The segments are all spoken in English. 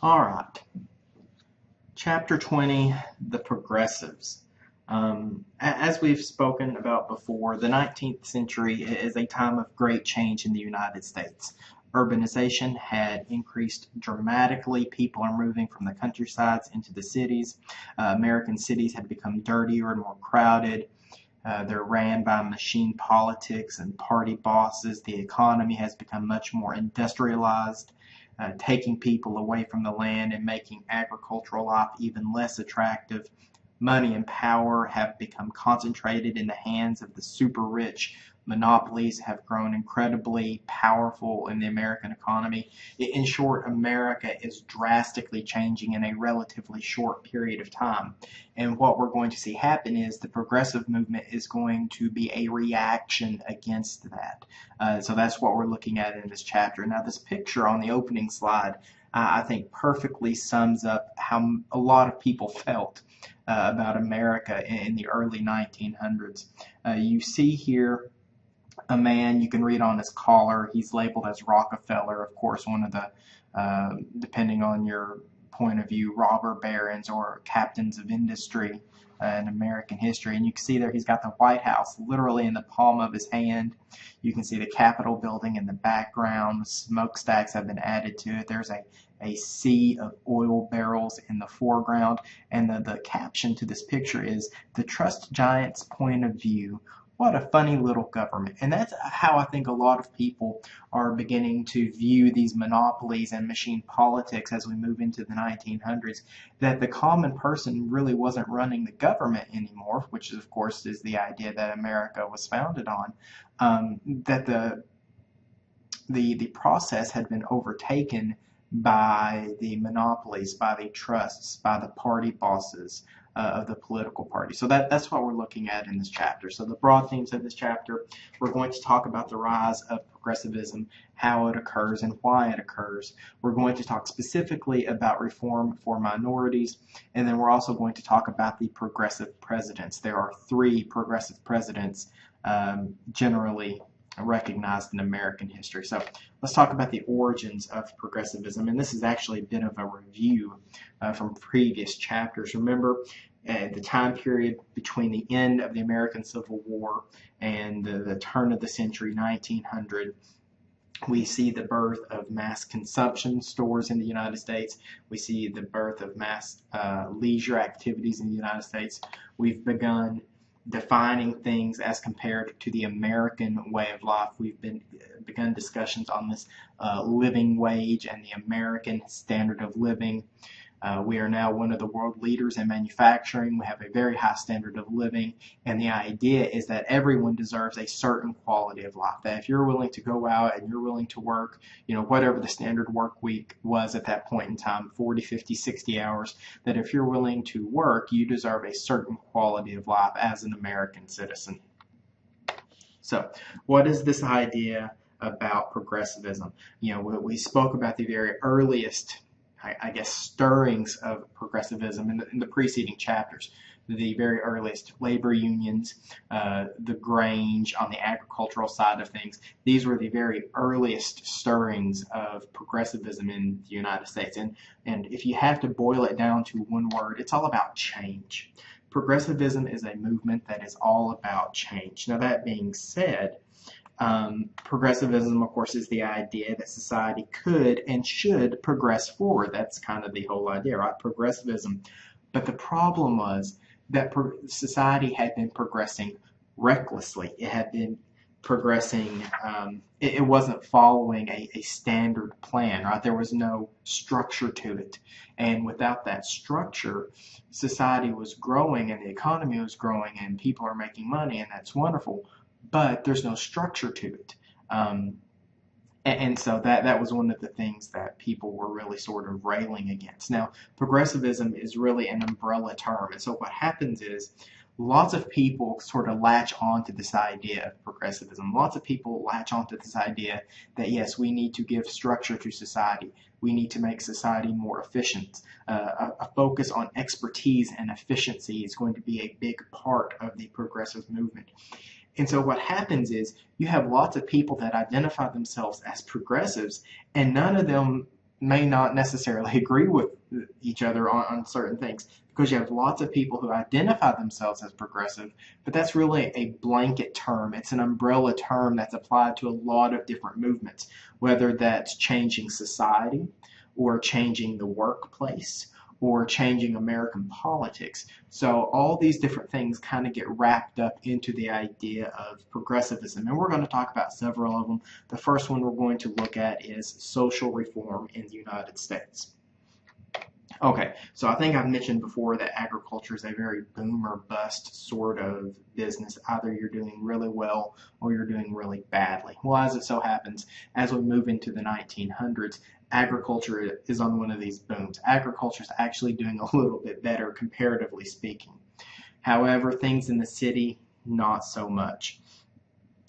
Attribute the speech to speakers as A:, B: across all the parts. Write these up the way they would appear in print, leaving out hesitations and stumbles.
A: All right. Chapter 20, The Progressives. As we've spoken about before, the 19th century is a time of great change in the United States. Urbanization had increased dramatically. People are moving from the countrysides into the cities. American cities had become dirtier and more crowded. They're ran by machine politics and party bosses. The economy has become much more industrialized, taking people away from the land and making agricultural life even less attractive. Money and power have become concentrated in the hands of the super rich. Monopolies have grown incredibly powerful in the American economy. In short, America is drastically changing in a relatively short period of time. And what we're going to see happen is the progressive movement is going to be a reaction against that. So that's what we're looking at in this chapter. Now, this picture on the opening slide, I think perfectly sums up how a lot of people felt about America in the early 1900s. You see here a man, you can read on his collar, he's labeled as Rockefeller, of course, one of the, depending on your point of view, robber barons or captains of industry in American history. And you can see there he's got the White House literally in the palm of his hand. You can see the Capitol building in the background. Smokestacks have been added to it. There's a sea of oil barrels in the foreground. And the caption to this picture is, "The Trust Giant's Point of View. What a funny little government." And that's how I think a lot of people are beginning to view these monopolies and machine politics as we move into the 1900s, that the common person really wasn't running the government anymore, which of course is the idea that America was founded on, that the process had been overtaken by the monopolies, by the trusts, by the party bosses of the political party. So that's what we're looking at in this chapter. So the broad themes of this chapter, we're going to talk about the rise of progressivism, how it occurs and why it occurs. We're going to talk specifically about reform for minorities, and then we're also going to talk about the progressive presidents. There are three progressive presidents generally recognized in American history. So let's talk about the origins of progressivism, and this is actually a bit of a review from previous chapters. Remember, the time period between the end of the American Civil War and the turn of the century, 1900, we see the birth of mass consumption stores in the United States. We see the birth of mass leisure activities in the United States. We've begun defining things as compared to the American way of life. We've begun discussions on this living wage and the American standard of living. We are now one of the world leaders in manufacturing. We have a very high standard of living, and the idea is that everyone deserves a certain quality of life. That if you're willing to go out and you're willing to work, whatever the standard work week was at that point in time, 40, 50, 60 hours, that if you're willing to work, you deserve a certain quality of life as an American citizen. So, what is this idea about progressivism? We spoke about the very earliest, I guess, stirrings of progressivism in the preceding chapters. The very earliest labor unions, the Grange on the agricultural side of things. These were the very earliest stirrings of progressivism in the United States. And if you have to boil it down to one word, it's all about change. Progressivism is a movement that is all about change. Now, that being said, progressivism, of course, is the idea that society could and should progress forward. That's kind of the whole idea, right? Progressivism. But the problem was that society had been progressing recklessly. It had been progressing, it wasn't following a standard plan, right? There was no structure to it. And without that structure, society was growing and the economy was growing and people are making money, and that's wonderful. But there's no structure to it. And so that was one of the things that people were really sort of railing against. Now, progressivism is really an umbrella term. And so what happens is lots of people sort of latch on to this idea of progressivism. Lots of people latch on to this idea that, yes, we need to give structure to society. We need to make society more efficient. A focus on expertise and efficiency is going to be a big part of the progressive movement. And so what happens is you have lots of people that identify themselves as progressives, and none of them may not necessarily agree with each other on certain things, because you have lots of people who identify themselves as progressive, but that's really a blanket term. It's an umbrella term that's applied to a lot of different movements, whether that's changing society or changing the workplace or changing American politics. So all these different things kind of get wrapped up into the idea of progressivism, and we're going to talk about several of them. The first one we're going to look at is social reform in the United States. Okay, so I think I've mentioned before that agriculture is a very boom or bust sort of business. Either you're doing really well or you're doing really badly. Well, as it so happens, as we move into the 1900s, agriculture is on one of these booms. Agriculture is actually doing a little bit better, comparatively speaking. However, things in the city, not so much.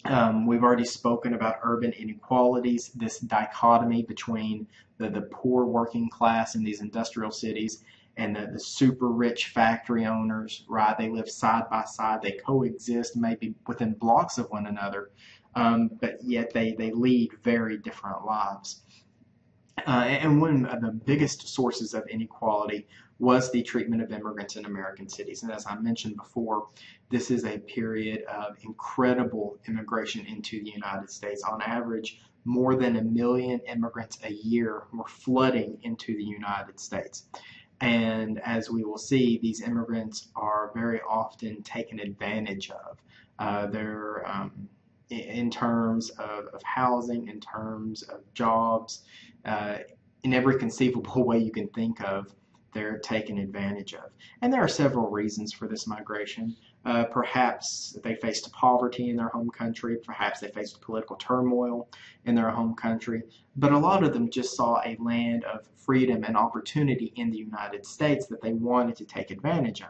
A: We've already spoken about urban inequalities, this dichotomy between the poor working class in these industrial cities and the super rich factory owners, right? They live side by side, they coexist maybe within blocks of one another, but yet they lead very different lives. And one of the biggest sources of inequality was the treatment of immigrants in American cities. And as I mentioned before, this is a period of incredible immigration into the United States. On average, more than 1 million immigrants a year were flooding into the United States. And as we will see, these immigrants are very often taken advantage of. In terms of housing, in terms of jobs, in every conceivable way you can think of, they're taken advantage of. And there are several reasons for this migration. Perhaps they faced poverty in their home country, perhaps they faced political turmoil in their home country, but a lot of them just saw a land of freedom and opportunity in the United States that they wanted to take advantage of.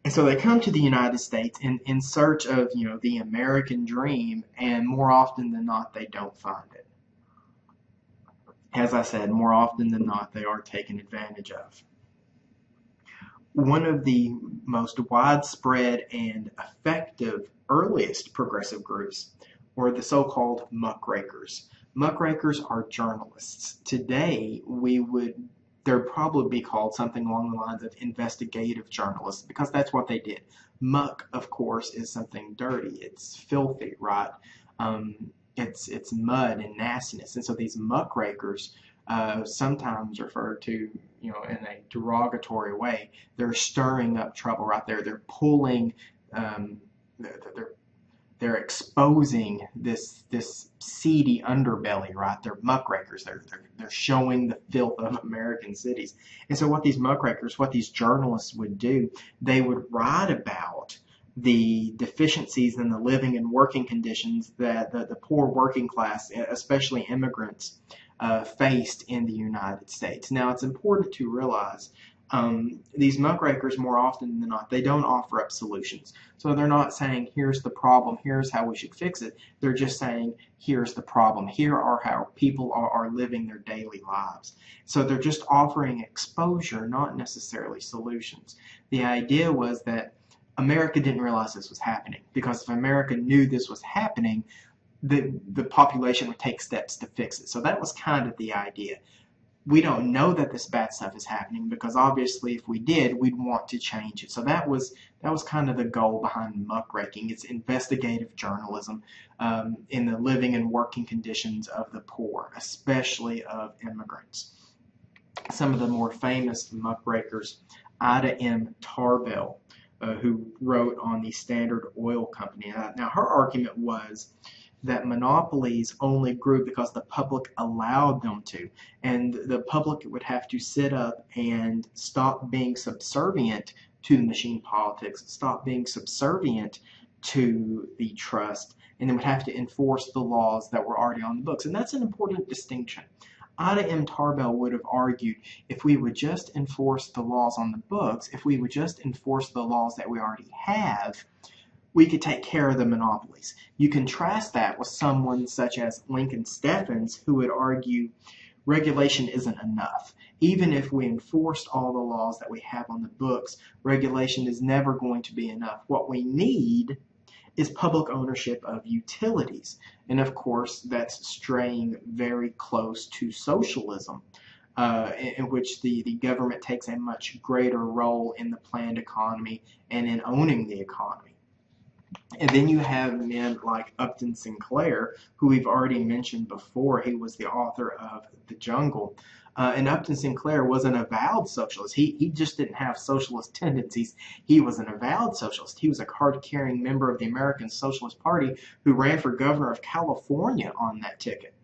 A: And so they come to the United States in search of, the American dream, and more often than not, they don't find it. As I said, more often than not, they are taken advantage of. One of the most widespread and effective earliest progressive groups were the so-called muckrakers. Muckrakers are journalists. Today, there'd probably be called something along the lines of investigative journalists, because that's what they did. Muck, of course, is something dirty. It's filthy, right? It's mud and nastiness. And so these muckrakers, sometimes referred to, in a derogatory way, they're stirring up trouble right there. They're pulling, they're exposing this seedy underbelly, right? They're muckrakers. They're showing the filth of American cities. And so what these muckrakers, what these journalists would do, they would write about the deficiencies in the living and working conditions that the poor working class, especially immigrants, faced in the United States. Now, it's important to realize these muckrakers, more often than not, they don't offer up solutions. So they're not saying, here's the problem, here's how we should fix it. They're just saying, here's the problem, here are how people are living their daily lives. So they're just offering exposure, not necessarily solutions. The idea was that America didn't realize this was happening, because if America knew this was happening, the population would take steps to fix it. So that was kind of the idea. We don't know that this bad stuff is happening, because obviously if we did, we'd want to change it. So that was kind of the goal behind muckraking. It's investigative journalism in the living and working conditions of the poor, especially of immigrants. Some of the more famous muckrakers, Ida M. Tarbell, who wrote on the Standard Oil Company. Now, her argument was that monopolies only grew because the public allowed them to, and the public would have to sit up and stop being subservient to the machine politics, stop being subservient to the trust, and then would have to enforce the laws that were already on the books. And that's an important distinction. Ida M. Tarbell would have argued, if we would just enforce the laws on the books, if we would just enforce the laws that we already have, we could take care of the monopolies. You contrast that with someone such as Lincoln Steffens, who would argue regulation isn't enough. Even if we enforced all the laws that we have on the books, regulation is never going to be enough. What we need is public ownership of utilities. And of course, that's straying very close to socialism, in which the government takes a much greater role in the planned economy and in owning the economy. And then you have men like Upton Sinclair, who we've already mentioned before. He was the author of The Jungle. And Upton Sinclair was an avowed socialist. He just didn't have socialist tendencies. He was an avowed socialist. He was a card-carrying member of the American Socialist Party who ran for governor of California on that ticket.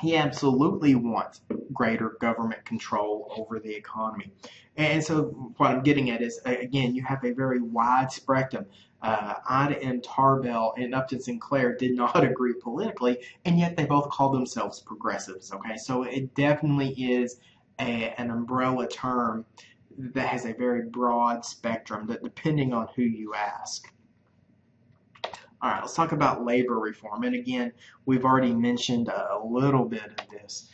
A: He absolutely wants greater government control over the economy. And so what I'm getting at is, again, you have a very wide spectrum. Ida M. Tarbell and Upton Sinclair did not agree politically, and yet they both call themselves progressives. Okay, so it definitely is an umbrella term that has a very broad spectrum, that depending on who you ask. All right, let's talk about labor reform. And again, we've already mentioned a little bit of this.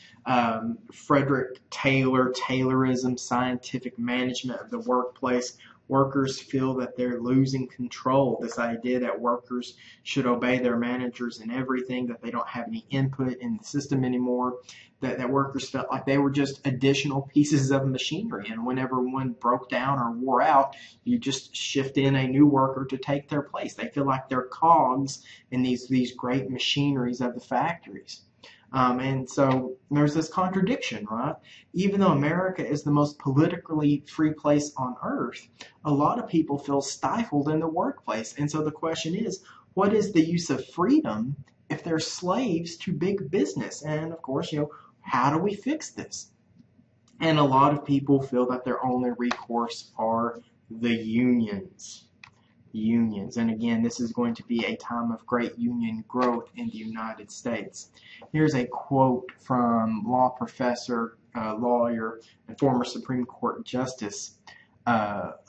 A: Frederick Taylor, Taylorism, scientific management of the workplace. Workers feel that they're losing control. This idea that workers should obey their managers in everything, that they don't have any input in the system anymore, that workers felt like they were just additional pieces of machinery, and whenever one broke down or wore out, you just shift in a new worker to take their place. They feel like they're cogs in these great machineries of the factories. And so there's this contradiction, right? Even though America is the most politically free place on earth, a lot of people feel stifled in the workplace. And so the question is, what is the use of freedom if they're slaves to big business? And of course, how do we fix this? And a lot of people feel that their only recourse are the unions. And again, this is going to be a time of great union growth in the United States. Here's a quote from law professor, lawyer, and former Supreme Court Justice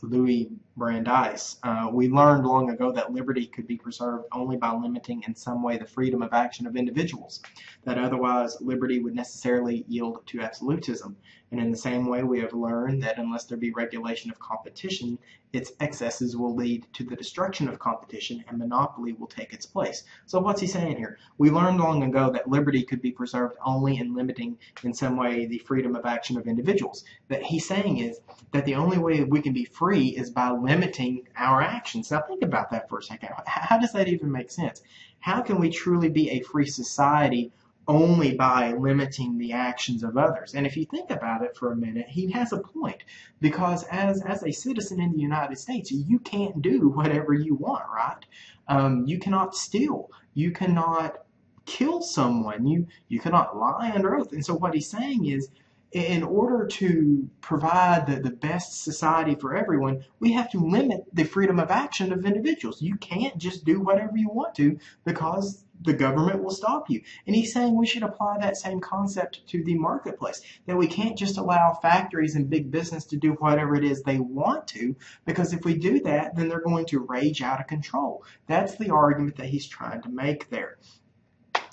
A: Louis Brandeis. We learned long ago that liberty could be preserved only by limiting in some way the freedom of action of individuals, that otherwise liberty would necessarily yield to absolutism. And in the same way, we have learned that unless there be regulation of competition, its excesses will lead to the destruction of competition, and monopoly will take its place. So what's he saying here? We learned long ago that liberty could be preserved only in limiting in some way the freedom of action of individuals. That he's saying is that the only way we can be free is by limiting our actions. Now think about that for a second. How does that even make sense? How can we truly be a free society only by limiting the actions of others? And if you think about it for a minute, he has a point, because as a citizen in the United States, you can't do whatever you want, right? You cannot steal, you cannot kill someone, you cannot lie under oath. And so what he's saying is, in order to provide the best society for everyone, we have to limit the freedom of action of individuals. You can't just do whatever you want to, because the government will stop you. And he's saying we should apply that same concept to the marketplace, that we can't just allow factories and big business to do whatever it is they want to, because if we do that, then they're going to rage out of control. That's the argument that he's trying to make there.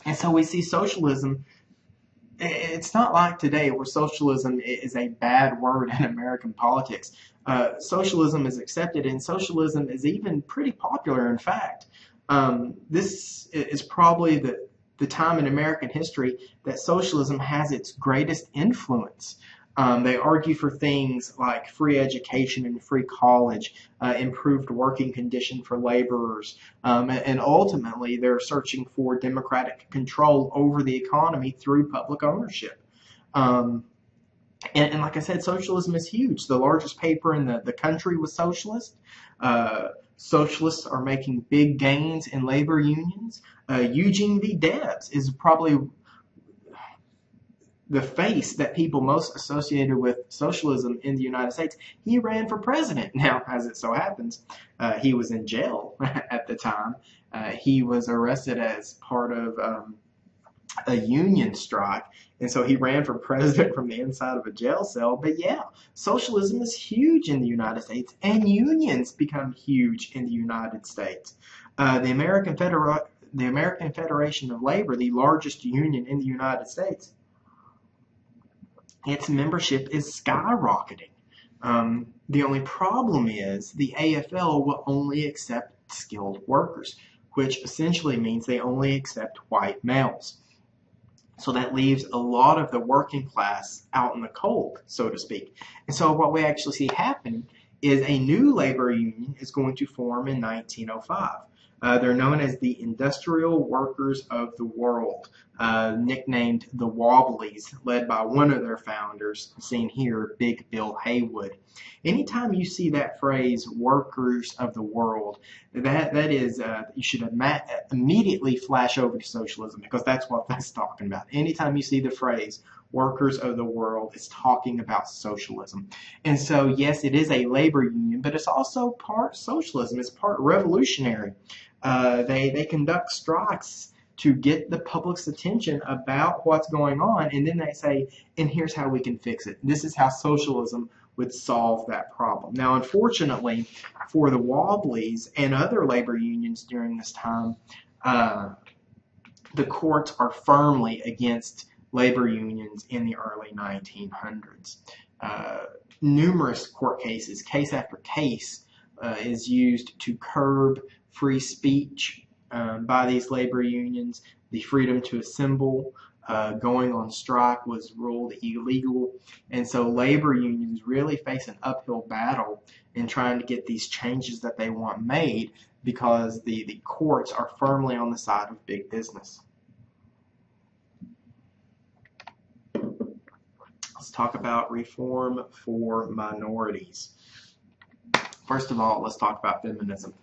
A: And so we see socialism. It's not like today where socialism is a bad word in American politics. Socialism is accepted, and socialism is even pretty popular, in fact. This is probably the time in American history that socialism has its greatest influence. They argue for things like free education and free college, improved working condition for laborers, and ultimately they're searching for democratic control over the economy through public ownership. And like I said, socialism is huge. The largest paper in the country was socialist. Socialists are making big gains in labor unions. Eugene V. Debs is probably the face that people most associated with socialism in the United States. He ran for president. Now, as it so happens, he was in jail at the time. He was arrested as part of a union strike, and so he ran for president from the inside of a jail cell. But yeah, socialism is huge in the United States, and unions become huge in the United States. The American Federation of Labor, the largest union in the United States, its membership is skyrocketing. The only problem is the AFL will only accept skilled workers, which essentially means they only accept white males. So that leaves a lot of the working class out in the cold, so to speak. And so what we actually see happening is a new labor union is going to form in 1905. They're known as the Industrial Workers of the World, nicknamed the Wobblies, led by one of their founders, seen here, Big Bill Haywood. Anytime you see that phrase, workers of the world, that is, you should immediately flash over to socialism, because that's what that's talking about. Anytime you see the phrase, workers of the world, it's talking about socialism. And so, yes, it is a labor union, but it's also part socialism. It's part revolutionary. They conduct strikes to get the public's attention about what's going on, and then they say, and here's how we can fix it. This is how socialism would solve that problem. Now, unfortunately, for the Wobblies and other labor unions during this time, the courts are firmly against labor unions in the early 1900s. Numerous court cases, case after case, is used to curb free speech by these labor unions. The freedom to assemble, going on strike was ruled illegal. And so labor unions really face an uphill battle in trying to get these changes that they want made, because the courts are firmly on the side of big business. Let's talk about reform for minorities. First of all, let's talk about feminism.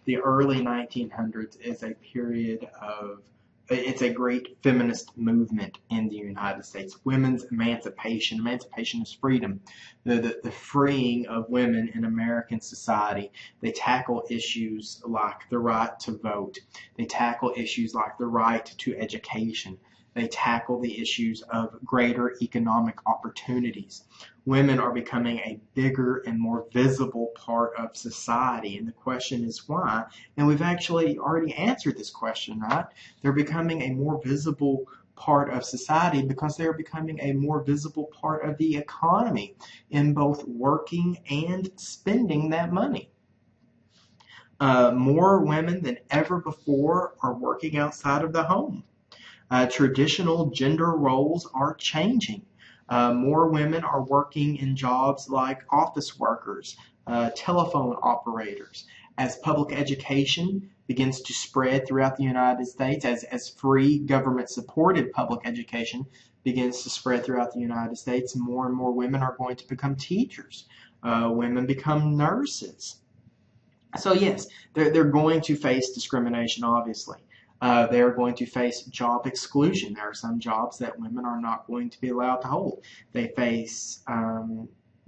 A: The early 1900s is a period of, it's a great feminist movement in the United States. Women's emancipation. Emancipation is freedom. The freeing of women in American society. They tackle issues like the right to vote. They tackle issues like the right to education. They tackle the issues of greater economic opportunities. Women are becoming a bigger and more visible part of society, and the question is why? And we've actually already answered this question, right? They're becoming a more visible part of society because they're becoming a more visible part of the economy in both working and spending that money. More women than ever before are working outside of the home. Traditional gender roles are changing. More women are working in jobs like office workers, telephone operators. As public education begins to spread throughout the United States, as free government-supported public education begins to spread throughout the United States, more and more women are going to become teachers. Women become nurses. So yes, they're going to face discrimination, obviously. They're going to face job exclusion. There are some jobs that women are not going to be allowed to hold. They face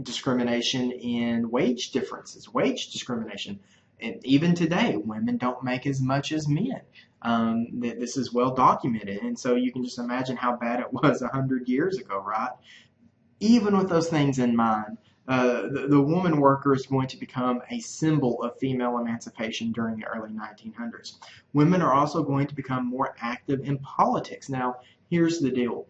A: discrimination in wage differences, wage discrimination. And even today, women don't make as much as men. This is well documented. And so you can just imagine how bad it was 100 years ago, right? Even with those things in mind, the woman worker is going to become a symbol of female emancipation during the early 1900s. Women are also going to become more active in politics. Now, here's the deal.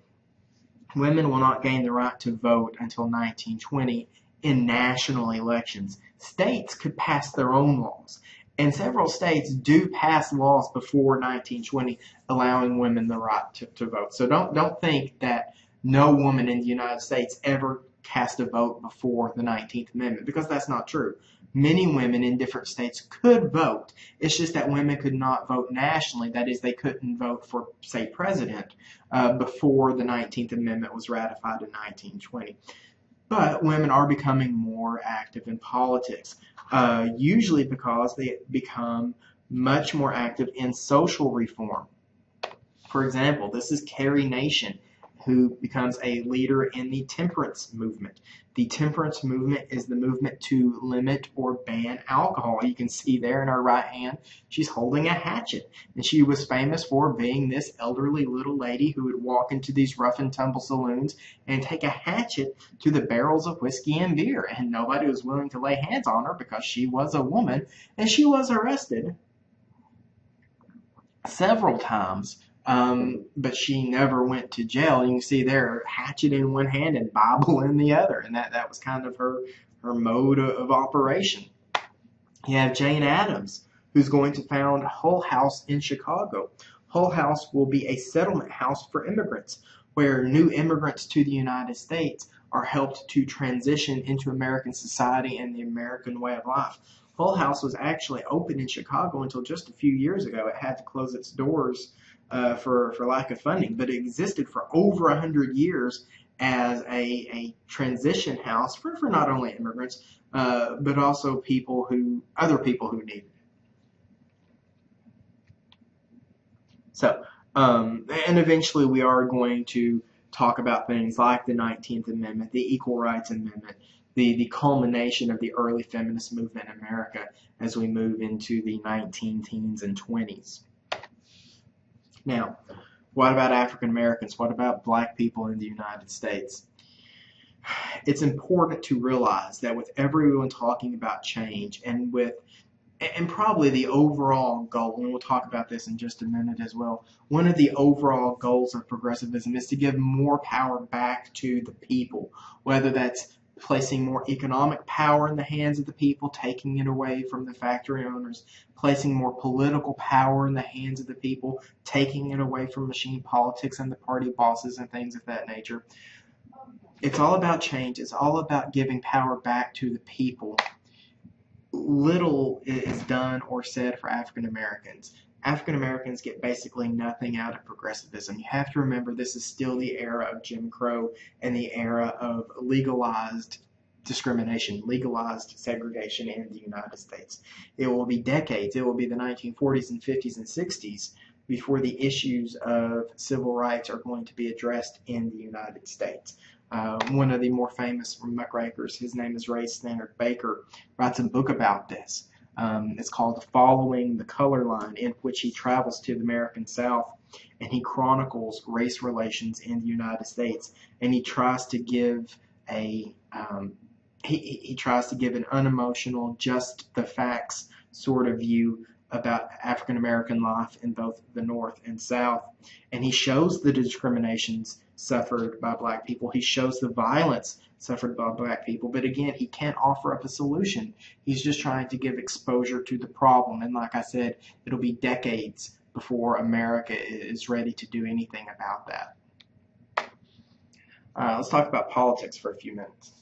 A: Women will not gain the right to vote until 1920 in national elections. States could pass their own laws, and several states do pass laws before 1920 allowing women the right to vote. So don't think that no woman in the United States ever cast a vote before the 19th Amendment, because that's not true. Many women in different states could vote. It's just that women could not vote nationally. That is, they couldn't vote for, say, president before the 19th Amendment was ratified in 1920. But women are becoming more active in politics, usually because they become much more active in social reform. For example, this is Carrie Nation, who becomes a leader in the temperance movement. The temperance movement is the movement to limit or ban alcohol. You can see there in her right hand, she's holding a hatchet. And she was famous for being this elderly little lady who would walk into these rough and tumble saloons and take a hatchet to the barrels of whiskey and beer. And nobody was willing to lay hands on her because she was a woman, and she was arrested several times. But she never went to jail. You can see there, hatchet in one hand and Bible in the other, and that was kind of her mode of operation. You have Jane Addams, who's going to found Hull House in Chicago. Hull House will be a settlement house for immigrants, where new immigrants to the United States are helped to transition into American society and the American way of life. Hull House was actually open in Chicago until just a few years ago. It had to close its doors for lack of funding, but it existed for over 100 years as a transition house for not only immigrants, but also other people who needed it. So, and eventually we are going to talk about things like the 19th Amendment, the Equal Rights Amendment, the culmination of the early feminist movement in America as we move into the 19-teens and 20s. Now, what about African Americans? What about black people in the United States? It's important to realize that with everyone talking about change and probably the overall goal, and we'll talk about this in just a minute as well, one of the overall goals of progressivism is to give more power back to the people, whether that's placing more economic power in the hands of the people, taking it away from the factory owners, placing more political power in the hands of the people, taking it away from machine politics and the party bosses and things of that nature. It's all about change. It's all about giving power back to the people. Little is done or said for African Americans. African Americans get basically nothing out of progressivism. You have to remember this is still the era of Jim Crow and the era of legalized discrimination, legalized segregation in the United States. It will be decades. It will be the 1940s and 50s and 60s before the issues of civil rights are going to be addressed in the United States. One of the more famous muckrakers, his name is Ray Stannard Baker, writes a book about this. It's called Following the Color Line, in which he travels to the American South and he chronicles race relations in the United States, and he tries to give he tries to give an unemotional, just the facts sort of view about African American life in both the North and South, and he shows the discriminations suffered by black people. He shows the violence suffered by black people, but again, he can't offer up a solution. He's just trying to give exposure to the problem, and like I said, it'll be decades before America is ready to do anything about that. Let's talk about politics for a few minutes.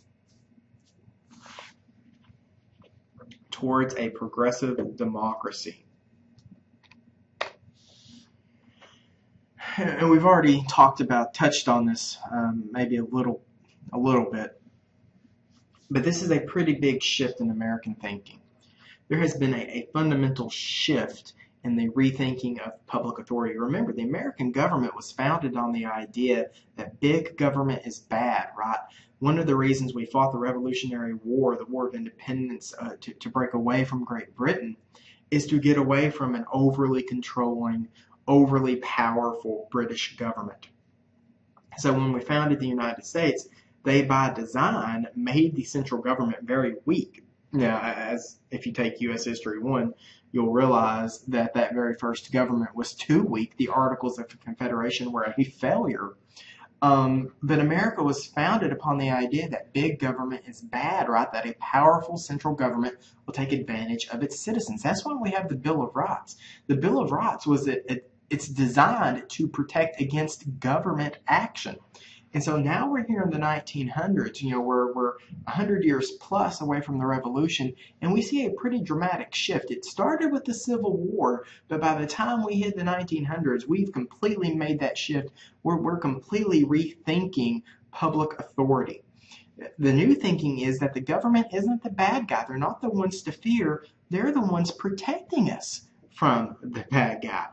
A: Towards a progressive democracy. And we've already touched on this maybe a little bit, but this is a pretty big shift in American thinking. There has been a fundamental shift in the rethinking of public authority. Remember, the American government was founded on the idea that big government is bad, right? One of the reasons we fought the Revolutionary War, the War of Independence, to break away from Great Britain, is to get away from an overly controlling, overly powerful British government. So when we founded the United States, they by design made the central government very weak. Now, as if you take U.S. History 1, you'll realize that that very first government was too weak. The Articles of Confederation were a failure. But America was founded upon the idea that big government is bad, right? That a powerful central government will take advantage of its citizens. That's why we have the Bill of Rights. The Bill of Rights was it's designed to protect against government action. And so now we're here in the 1900s, we're 100 years plus away from the Revolution, and we see a pretty dramatic shift. It started with the Civil War, but by the time we hit the 1900s, we've completely made that shift. We're completely rethinking public authority. The new thinking is that the government isn't the bad guy. They're not the ones to fear. They're the ones protecting us from the bad guy.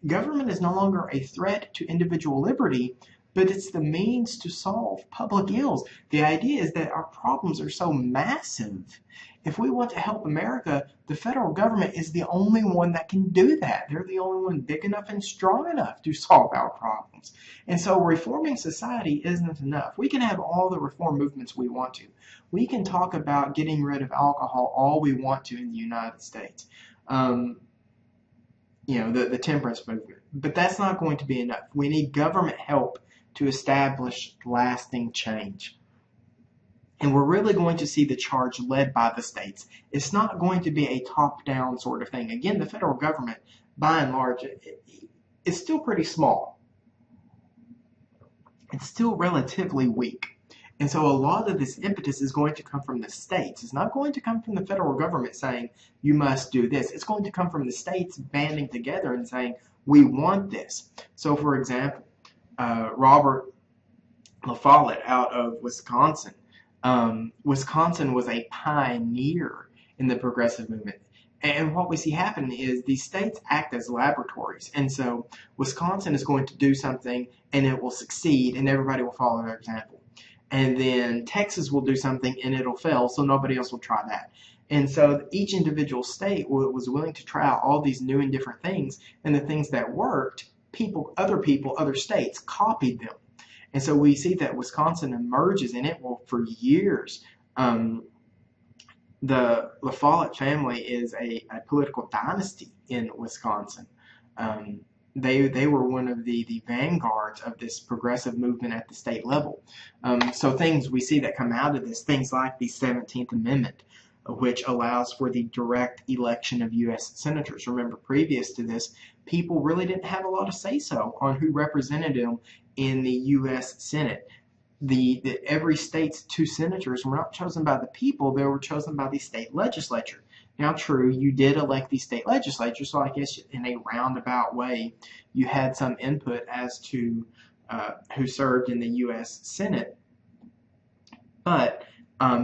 A: Government is no longer a threat to individual liberty, but it's the means to solve public ills. The idea is that our problems are so massive. If we want to help America, the federal government is the only one that can do that. They're the only one big enough and strong enough to solve our problems. And so reforming society isn't enough. We can have all the reform movements we want to. We can talk about getting rid of alcohol all we want to in the United States. The temperance movement. But that's not going to be enough. We need government help to establish lasting change. And we're really going to see the charge led by the states. It's not going to be a top-down sort of thing. Again, the federal government, by and large, it's still pretty small. It's still relatively weak. And so a lot of this impetus is going to come from the states. It's not going to come from the federal government saying, you must do this. It's going to come from the states banding together and saying, we want this. So, for example, Robert La Follette out of Wisconsin. Wisconsin was a pioneer in the progressive movement. And what we see happen is these states act as laboratories. And so Wisconsin is going to do something and it will succeed and everybody will follow their example. And then Texas will do something and it'll fail, so nobody else will try that. And so each individual state was willing to try out all these new and different things, and the things that worked, other states copied them. And so we see that Wisconsin emerges, and it will for years. The La Follette family is a political dynasty in Wisconsin. They were one of the vanguards of this progressive movement at the state level. So things we see that come out of this, things like the 17th Amendment, which allows for the direct election of U.S. senators. Remember, previous to this, people really didn't have a lot of say-so on who represented them in the U.S. Senate. Every state's 2 senators were not chosen by the people, they were chosen by the state legislature. Now, true, you did elect the state legislature, so I guess in a roundabout way, you had some input as to who served in the U.S. Senate. But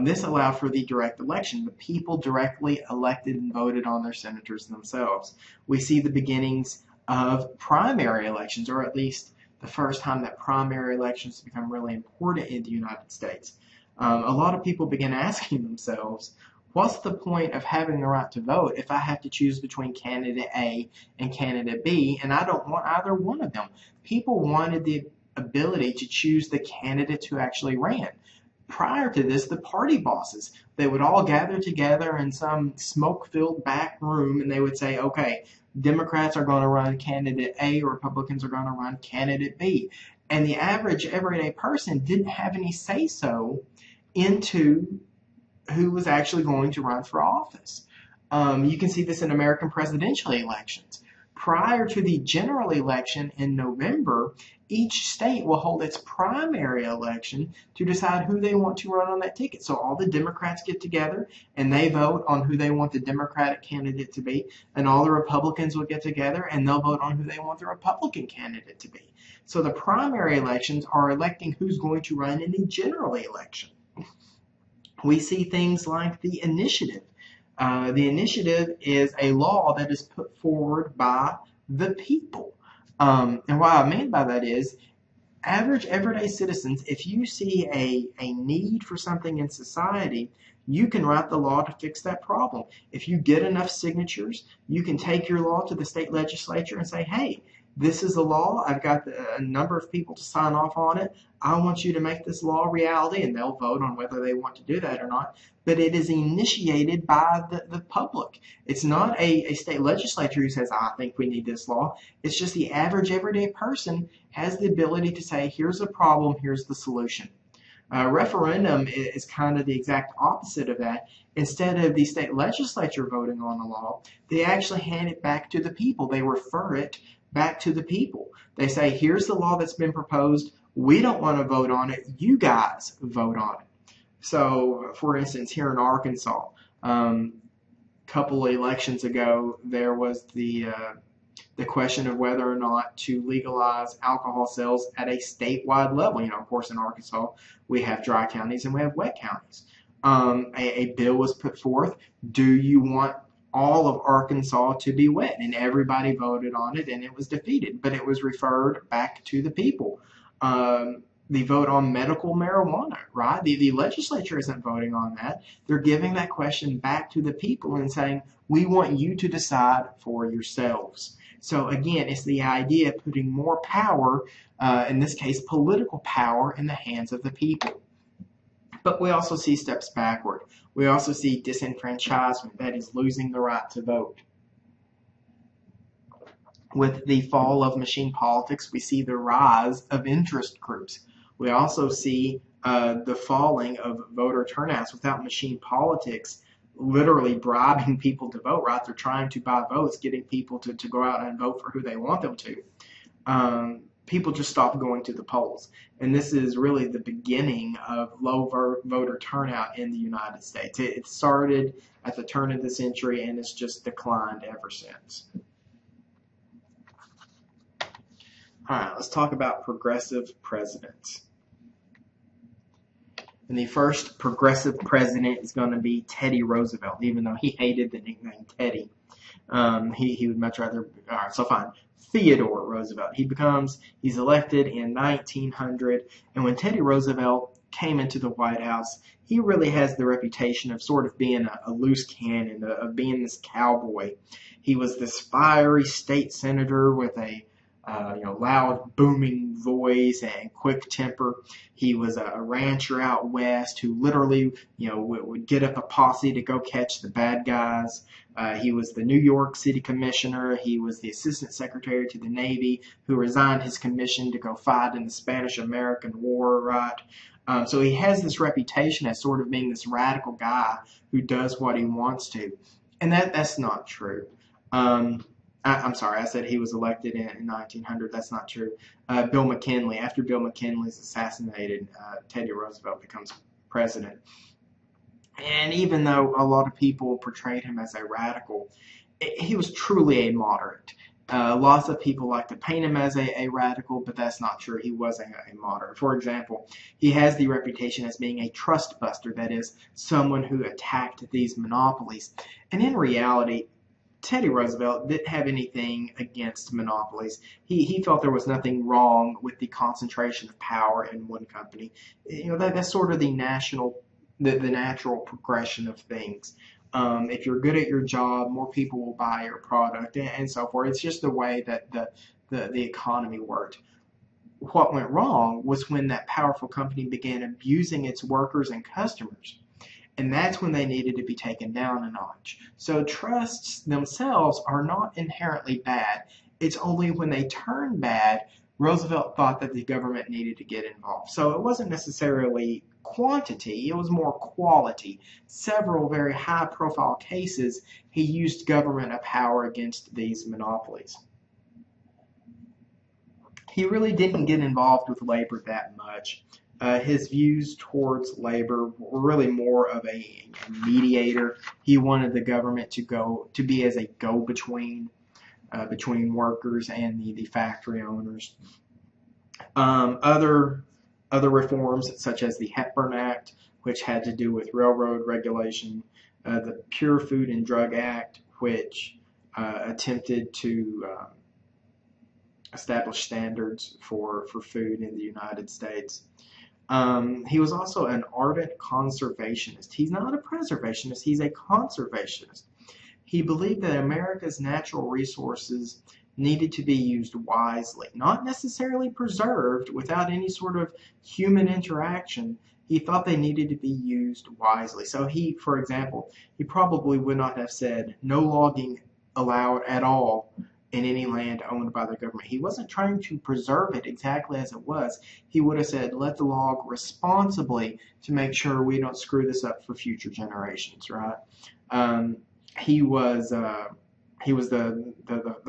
A: this allowed for the direct election. The people directly elected and voted on their senators themselves. We see the beginnings of primary elections, or at least the first time that primary elections become really important in the United States. A lot of people began asking themselves, what's the point of having the right to vote if I have to choose between candidate A and candidate B, and I don't want either one of them? People wanted the ability to choose the candidate who actually ran. Prior to this, the party bosses, they would all gather together in some smoke-filled back room, and they would say, okay, Democrats are going to run candidate A, Republicans are going to run candidate B. And the average everyday person didn't have any say-so into who was actually going to run for office. You can see this in American presidential elections. Prior to the general election in November, each state will hold its primary election to decide who they want to run on that ticket. So all the Democrats get together and they vote on who they want the Democratic candidate to be, and all the Republicans will get together and they'll vote on who they want the Republican candidate to be. So the primary elections are electing who's going to run in the general election. We see things like the initiative. The initiative is a law that is put forward by the people. And what I mean by that is, average everyday citizens, if you see a need for something in society, you can write the law to fix that problem. If you get enough signatures, you can take your law to the state legislature and say, hey, this is a law. I've got a number of people to sign off on it. I want you to make this law a reality, and they'll vote on whether they want to do that or not. But it is initiated by the public. It's not a state legislature who says, I think we need this law. It's just the average everyday person has the ability to say, here's a problem, here's the solution. Referendum is kind of the exact opposite of that. Instead of the state legislature voting on the law, they actually hand it back to the people. They refer it back to the people. They say, here's the law that's been proposed. We don't want to vote on it. You guys vote on it. So, for instance, here in Arkansas, couple of elections ago, there was the question of whether or not to legalize alcohol sales at a statewide level. You know, of course, in Arkansas, we have dry counties and we have wet counties. A bill was put forth. Do you want all of Arkansas to be wet? And everybody voted on it, and it was defeated. But it was referred back to the people. The vote on medical marijuana, right? The legislature isn't voting on that. They're giving that question back to the people and saying, we want you to decide for yourselves. So again, it's the idea of putting more power, in this case, political power, in the hands of the people. But we also see steps backward. We also see disenfranchisement, that is losing the right to vote. With the fall of machine politics, we see the rise of interest groups. We also see the falling of voter turnouts without machine politics literally bribing people to vote, right? They're trying to buy votes, getting people to go out and vote for who they want them to. People just stopped going to the polls. And this is really the beginning of low voter turnout in the United States. It started at the turn of the century and it's just declined ever since. All right, let's talk about progressive presidents. And the first progressive president is going to be Teddy Roosevelt, even though he hated the nickname Teddy. He would much rather, all right, so fine. Theodore Roosevelt. He's elected in 1900, and when Teddy Roosevelt came into the White House, he really has the reputation of sort of being a loose cannon, of being this cowboy. He was this fiery state senator with a loud, booming voice and quick temper. He was a rancher out west who literally, would get up a posse to go catch the bad guys. He was the New York City Commissioner. He was the Assistant Secretary to the Navy who resigned his commission to go fight in the Spanish-American War, right? So he has this reputation as sort of being this radical guy who does what he wants to. And that's not true. I'm sorry, I said he was elected in 1900. That's not true. Bill McKinley, after Bill McKinley is assassinated, Teddy Roosevelt becomes president. And even though a lot of people portrayed him as a radical, he was truly a moderate. Lots of people like to paint him as a radical, but that's not true. He was a moderate. For example, he has the reputation as being a trust buster, that is, someone who attacked these monopolies. And in reality, Teddy Roosevelt didn't have anything against monopolies. He felt there was nothing wrong with the concentration of power in one company. That's sort of the natural progression of things. If you're good at your job, more people will buy your product, and so forth. It's just the way that the economy worked. What went wrong was when that powerful company began abusing its workers and customers. And that's when they needed to be taken down a notch. So trusts themselves are not inherently bad. It's only when they turn bad, Roosevelt thought that the government needed to get involved. So it wasn't necessarily quantity, it was more quality. Several very high-profile cases, he used government power against these monopolies. He really didn't get involved with labor that much. His views towards labor were really more of a mediator. He wanted the government to be as a go-between between workers and the factory owners. Other reforms, such as the Hepburn Act, which had to do with railroad regulation, the Pure Food and Drug Act, which attempted to establish standards for food in the United States. He was also an ardent conservationist. He's not a preservationist, he's a conservationist. He believed that America's natural resources needed to be used wisely, not necessarily preserved without any sort of human interaction. He thought they needed to be used wisely. So for example, he probably would not have said no logging allowed at all in any land owned by the government. He wasn't trying to preserve it exactly as it was. He would have said, let the log responsibly to make sure we don't screw this up for future generations, right? He was the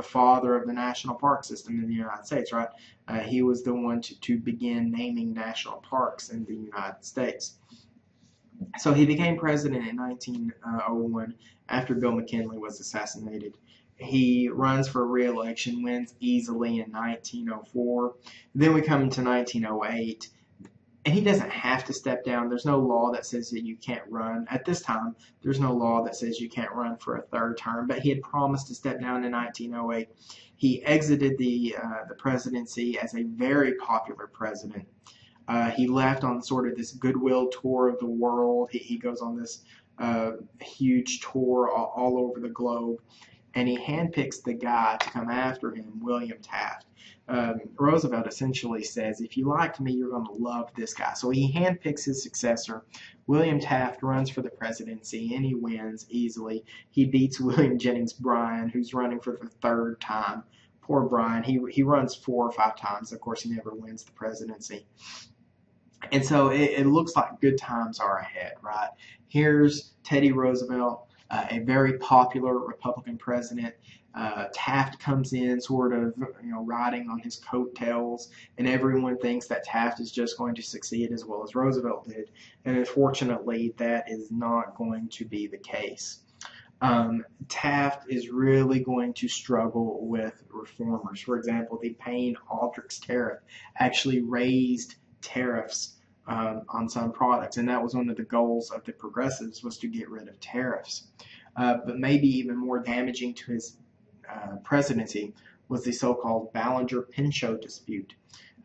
A: father of the national park system in the United States, right? He was the one to begin naming national parks in the United States. So he became president in 1901 after Bill McKinley was assassinated. He runs for re-election, wins easily in 1904. Then we come into 1908, and he doesn't have to step down. There's no law that says that you can't run. At this time, there's no law that says you can't run for a third term, but he had promised to step down in 1908. He exited the presidency as a very popular president. He left on sort of this goodwill tour of the world. He goes on this huge tour all over the globe. And he handpicks the guy to come after him, William Taft. Roosevelt essentially says, if you liked me, you're going to love this guy. So he handpicks his successor. William Taft runs for the presidency, and he wins easily. He beats William Jennings Bryan, who's running for the third time. Poor Bryan. He runs 4 or 5 times. Of course, he never wins the presidency. And so it looks like good times are ahead, right? Here's Teddy Roosevelt, a very popular Republican president. Taft comes in sort of, riding on his coattails, and everyone thinks that Taft is just going to succeed as well as Roosevelt did. And unfortunately, that is not going to be the case. Taft is really going to struggle with reformers. For example, the Payne-Aldrich tariff actually raised tariffs on some products, and that was one of the goals of the progressives, was to get rid of tariffs. But maybe even more damaging to his presidency was the so-called Ballinger-Pinchot dispute.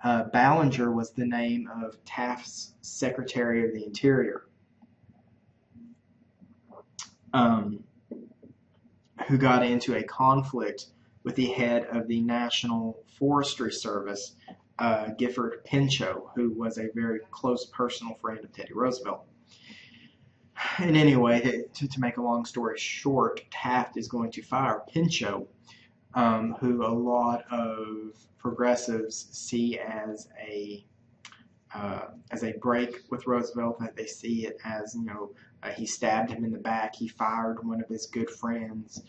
A: Ballinger was the name of Taft's Secretary of the Interior, who got into a conflict with the head of the National Forestry Service, Gifford Pinchot, who was a very close personal friend of Teddy Roosevelt. And anyway, to make a long story short, Taft is going to fire Pinchot, who a lot of progressives see as a break with Roosevelt. That they see it as, he stabbed him in the back, he fired one of his good friends.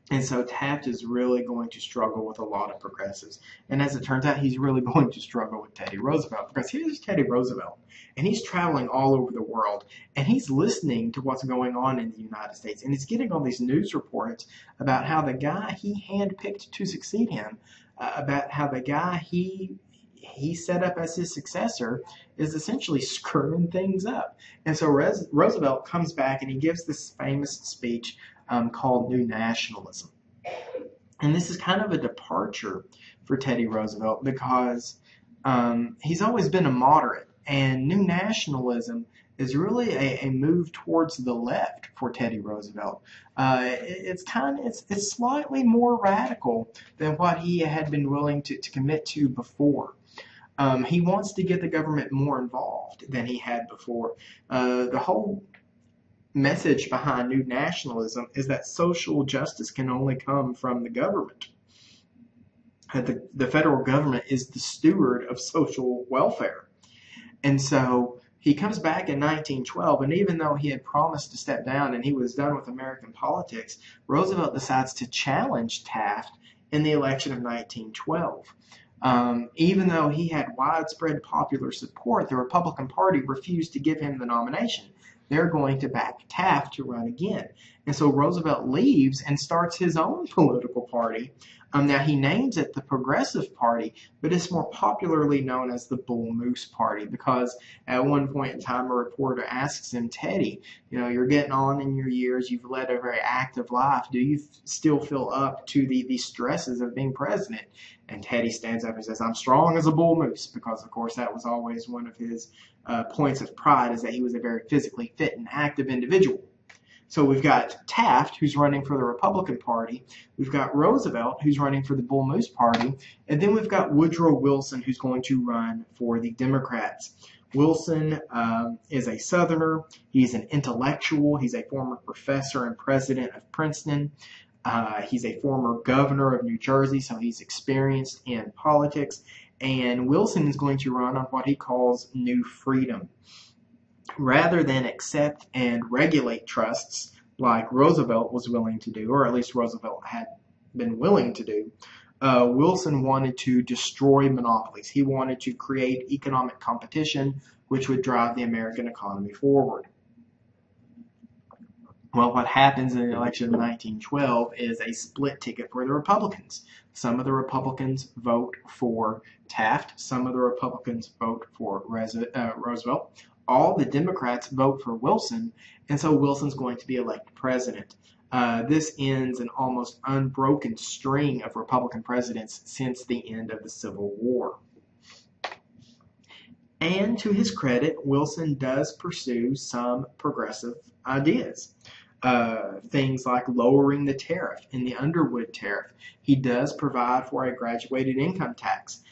A: And so Taft is really going to struggle with a lot of progressives. And as it turns out, he's really going to struggle with Teddy Roosevelt, because here's Teddy Roosevelt, and he's traveling all over the world, and he's listening to what's going on in the United States, and he's getting all these news reports about how the guy he handpicked to succeed him, about how the guy he set up as his successor is essentially screwing things up. And so Roosevelt comes back and he gives this famous speech called New Nationalism. And this is kind of a departure for Teddy Roosevelt, because he's always been a moderate, and New Nationalism is really a move towards the left for Teddy Roosevelt. It's slightly more radical than what he had been willing to commit to before. He wants to get the government more involved than he had before. The whole message behind New Nationalism is that social justice can only come from the government. The federal government is the steward of social welfare. And so he comes back in 1912, and even though he had promised to step down and he was done with American politics, Roosevelt decides to challenge Taft in the election of 1912. Even though he had widespread popular support, the Republican Party refused to give him the nomination. They're going to back Taft to run again. And so Roosevelt leaves and starts his own political party. Now he names it the Progressive Party, but it's more popularly known as the Bull Moose Party, because at one point in time a reporter asks him, Teddy, you're getting on in your years, you've led a very active life, do you still feel up to the stresses of being president? And Teddy stands up and says, I'm strong as a bull moose, because of course that was always one of his points of pride, is that he was a very physically fit and active individual. So we've got Taft, who's running for the Republican Party. We've got Roosevelt, who's running for the Bull Moose Party. And then we've got Woodrow Wilson, who's going to run for the Democrats. Wilson is a Southerner. He's an intellectual. He's a former professor and president of Princeton. He's a former governor of New Jersey, so he's experienced in politics. And Wilson is going to run on what he calls New Freedom. Rather than accept and regulate trusts like Roosevelt was willing to do, or at least Roosevelt had been willing to do, Wilson wanted to destroy monopolies. He wanted to create economic competition, which would drive the American economy forward. Well, what happens in the election of 1912 is a split ticket for the Republicans. Some of the Republicans vote for Taft. Some of the Republicans vote for Roosevelt. All the Democrats vote for Wilson, and so Wilson's going to be elected president. This ends an almost unbroken string of Republican presidents since the end of the Civil War. And to his credit, Wilson does pursue some progressive ideas. Things like lowering the tariff in the Underwood tariff. He does provide for a graduated income tax.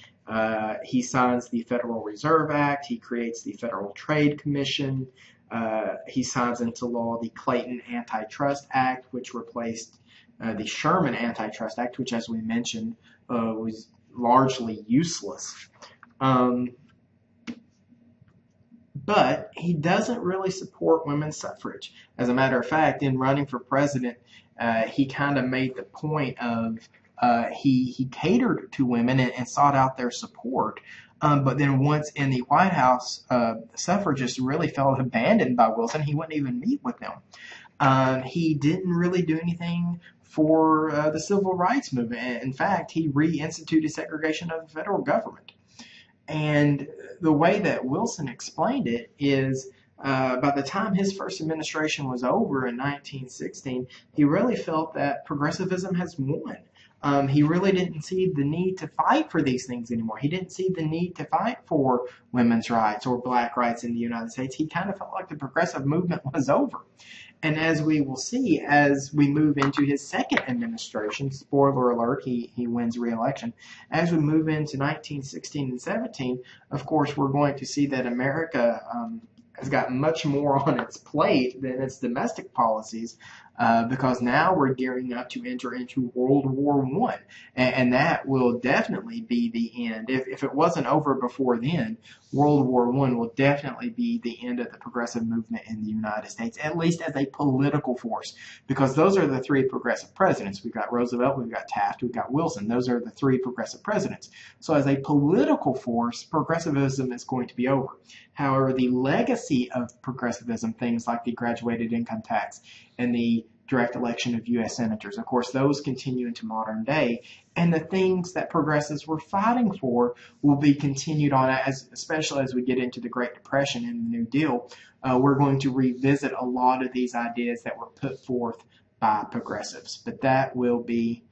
A: He signs the Federal Reserve Act. He creates the Federal Trade Commission. He signs into law the Clayton Antitrust Act, which replaced the Sherman Antitrust Act, which, as we mentioned, was largely useless. but he doesn't really support women's suffrage. As a matter of fact, in running for president, he kind of made the point of he catered to women and sought out their support. But then once in the White House, suffragists really felt abandoned by Wilson. He wouldn't even meet with them. He didn't really do anything for the civil rights movement. In fact, he reinstituted segregation of the federal government. And the way that Wilson explained it is by the time his first administration was over in 1916, he really felt that progressivism has won. He really didn't see the need to fight for these things anymore. He didn't see the need to fight for women's rights or black rights in the United States. He kind of felt like the progressive movement was over. And as we will see, as we move into his second administration, spoiler alert, he wins re-election. As we move into 1916 and 17, of course, we're going to see that America has got much more on its plate than its domestic policies, because now we're gearing up to enter into World War I, and that will definitely be the end. If it wasn't over before then, World War I will definitely be the end of the progressive movement in the United States, at least as a political force, because those are the three progressive presidents. We've got Roosevelt, we've got Taft, we've got Wilson. Those are the three progressive presidents. So as a political force, progressivism is going to be over. However, the legacy of progressivism, things like the graduated income tax and the direct election of U.S. senators, of course, those continue into modern day. And the things that progressives were fighting for will be continued on, especially as we get into the Great Depression and the New Deal. We're going to revisit a lot of these ideas that were put forth by progressives. But that will be